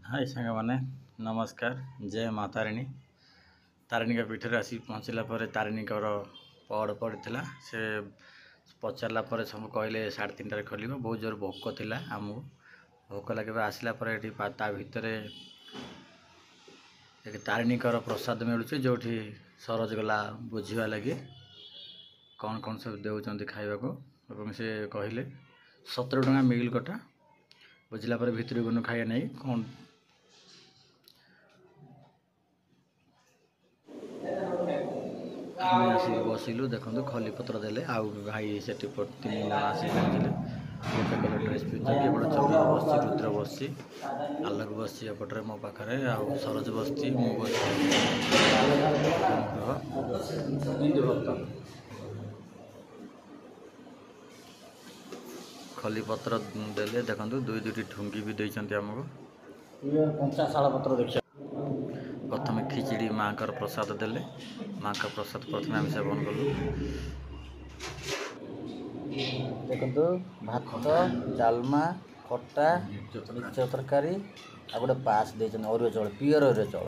हाय सांग मैंने नमस्कार। जय माँ तारिणी। तारिणी पीठ में आसी पहुँचला तारिणी पहड़ पड़ा से पचारा सब कहले 3:30 खोल। बहुत जोर भोक था आमको भोक लगे आसला भितर एक तारिणी प्रसाद मिलूँ जो सरोज गला बुझा लगे कौन कौन सब दे खावा से कहले 17 टଙ୍କା मिल कटा बुझला भितर गनु खाया नहीं कौन आम आसिक बसिलु देखो खली पत्र देले आउ भाई से 3 जन आसिक पहुँचले। गोटे कलर ड्रेस पिंधि एपटे चंद्र बस रुद्र बस आलोक बस एपटे मो पाखे आउ सरोज बस मु खली पत्र देले देखो 2-2टी ठुंगी भी देते आमको कंचा शाला पत्र देखिए। प्रथम खिचड़ी माँ का प्रसाद देले माँ का प्रसाद प्रथम आम सेवन कलु देखो भात डालमा खट्टा मिक्सचर तरकारी आ गोटे पास दे अरुआ चाउल पियर अरुआ चाउल।